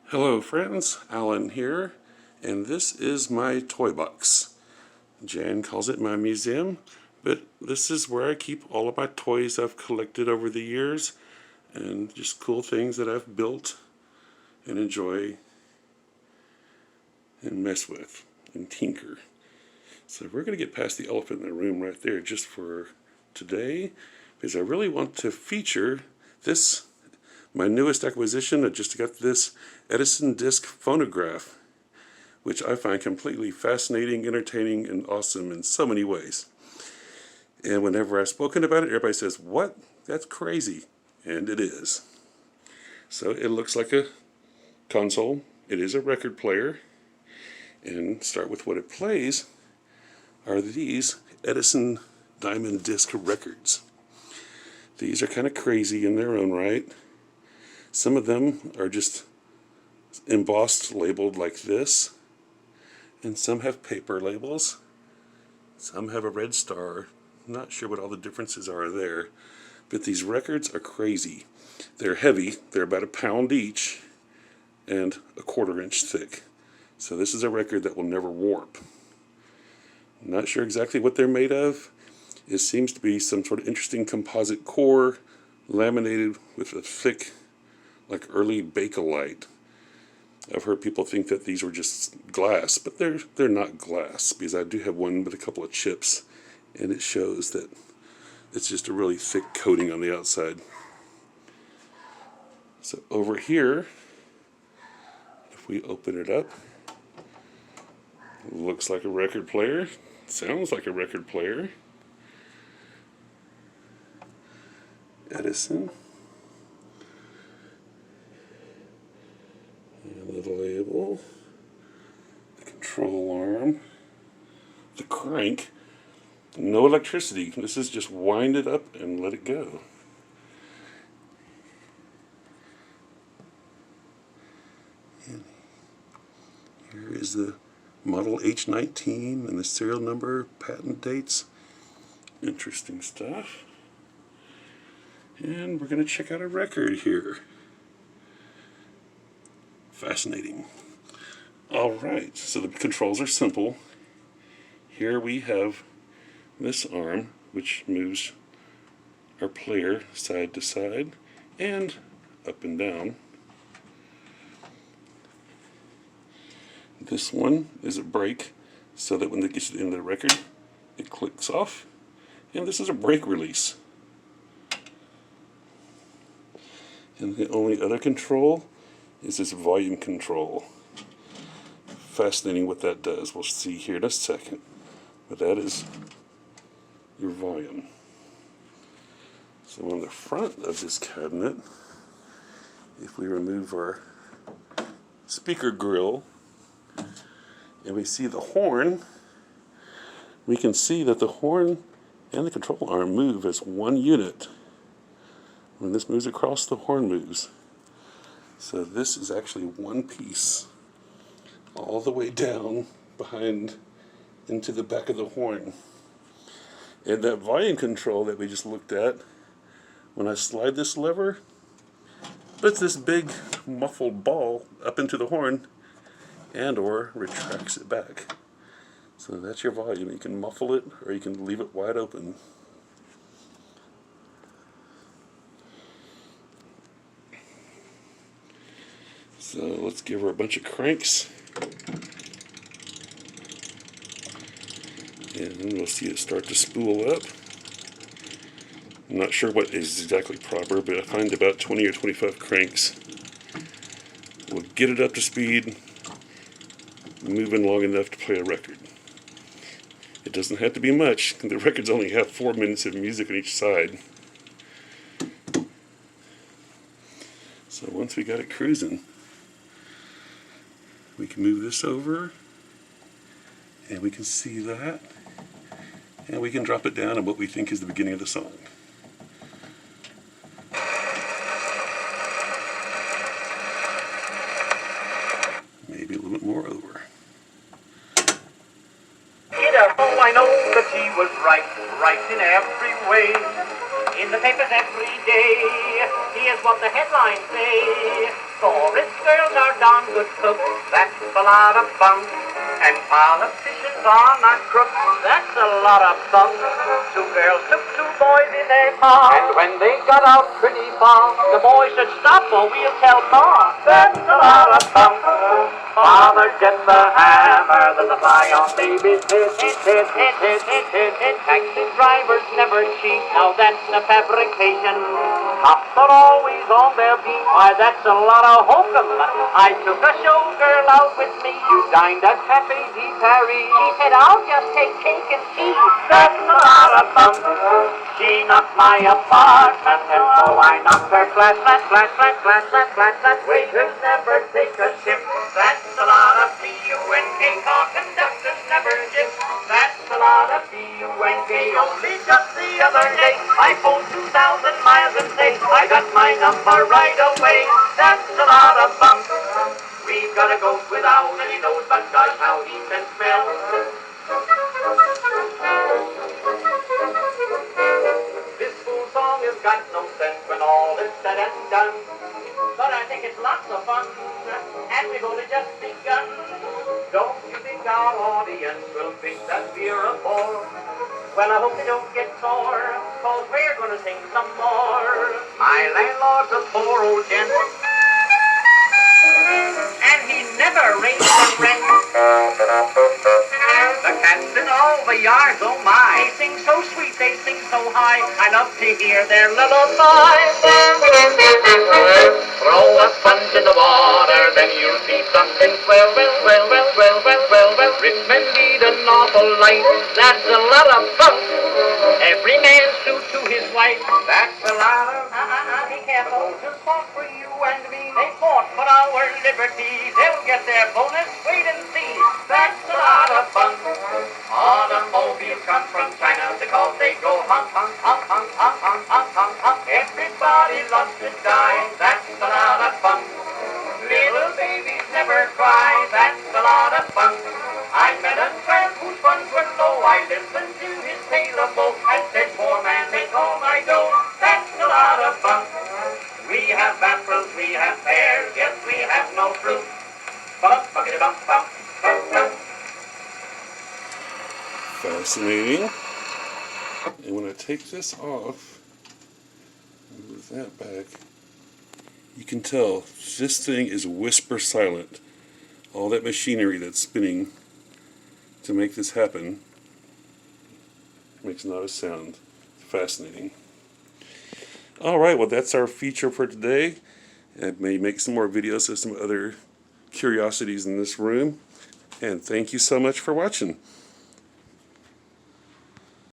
Hello friends, Alan here, and this is my toy box. Jan calls it my museum, but this is where I keep all of my toys I've collected over the years and just cool things that I've built and enjoy and mess with and tinker. So we're going to get past the elephant in the room right there just for today, because I really want to feature this, my newest acquisition. I just got this Edison disc phonograph, which I find completely fascinating, entertaining, and awesome in so many ways. And whenever I've spoken about it, everybody says, "What? That's crazy." And it is. So it looks like a console. It is a record player. And start with what it plays are these Edison diamond disc records. These are kind of crazy in their own right. Some of them are just embossed, labeled like this, and some have paper labels. Some have a red star. Not sure what all the differences are there, but these records are crazy. They're heavy. They're about a pound each and a 1/4 inch thick. So this is a record that will never warp. Not sure exactly what they're made of. It seems to be some sort of interesting composite core laminated with a thick, like early Bakelite. I've heard people think that these were just glass, but they're not glass, because I do have one with a couple of chips, and it shows that it's just a really thick coating on the outside. So over here, if we open it up, it looks like a record player, sounds like a record player. Edison. And the label, the control arm, the crank. No electricity. This is just wind it up and let it go. And here is the model H19 and the serial number, patent dates. Interesting stuff. And we're going to check out a record here. Fascinating. Alright, so the controls are simple. Here we have this arm, which moves our player side to side and up and down. This one is a brake, so that when it gets to the end of the record, it clicks off. And this is a brake release. And the only other control is this volume control. Fascinating what that does. We'll see here in a second. But that is your volume. So on the front of this cabinet, if we remove our speaker grill and we see the horn, we can see that the horn and the control arm move as one unit. When this moves across, the horn moves. So this is actually one piece all the way down behind into the back of the horn. And that volume control that we just looked at, when I slide this lever, puts this big muffled ball up into the horn and or retracts it back. So that's your volume. You can muffle it or you can leave it wide open. So let's give her a bunch of cranks. And we'll see it start to spool up. I'm not sure what is exactly proper, but I find about 20 or 25 cranks will get it up to speed, moving long enough to play a record. It doesn't have to be much. The records only have 4 minutes of music on each side. So once we got it cruising, we can move this over, and we can see that, and we can drop it down at what we think is the beginning of the song. Maybe a little bit more over. Oh, I know that he was right in every way. In the papers every day, he is what the headlines say. For it's Showgirls are darn good cooks, that's a lot of fun. And politicians are not crooks, that's a lot of fun. Two girls took two boys in a car, and when they got out pretty far, the boy said, stop or we'll tell Ma. That's a lot of fun. Father gets the hammer, there's a fly on baby's head. Taxi drivers never cheat, now that's a fabrication. Cops are always on their beat, why that's a lot of hokum. I took a showgirl out with me, you dined at Cafe de Paris. She said, I'll just take cake and tea. That's a lot of fun. She knocked my apartment, and so I knocked her flat. Waiters never take a tip. That's a lot of B-U-N-K. Car conductors never dip. That's a lot of B-U-N-K. Only just the other day, I phoned 2,000 miles and say, I got my number right away. That's a lot of fun. We've got a ghost without any nose, but gosh, how he can smell. This fool song has got no sense when all is said and done. But I think it's lots of fun, and we've only just begun. Don't you think our audience will think that we're a bore? Well, I hope they don't get sore, cause we're gonna sing some more. My landlord's a poor old gent, and he never raised the rent. The cats in all the yards, oh my, they sing so sweet, they sing so high, I love to hear their lullaby. Throw a sponge in the water, then you'll see something swell. Rich men lead an awful life, that's a lot of fun. Every man's true to his wife, that's a lot of be careful, just fought for you and me. They fought for our liberty, they'll get their bonus, wait and see. That's a lot of fun. Automobiles come from China because they go honk, honk, honk, honk, honk, honk, honk, honk, honk. Everybody loves to die, that's a lot of fun. Little babies never cry, that's a lot of fun. I met a tramp whose funds were low, I listened to his tale of woe, and said, poor man, take all my dough, that's a lot of fun. We have apples, we have pears, yes, we have no fruit. Fascinating. And when I take this off, move that back, you can tell this thing is whisper silent. All that machinery that's spinning to make this happen makes not a sound. Fascinating. All right, well, that's our feature for today. I may make some more videos of some other curiosities in this room. And thank you so much for watching.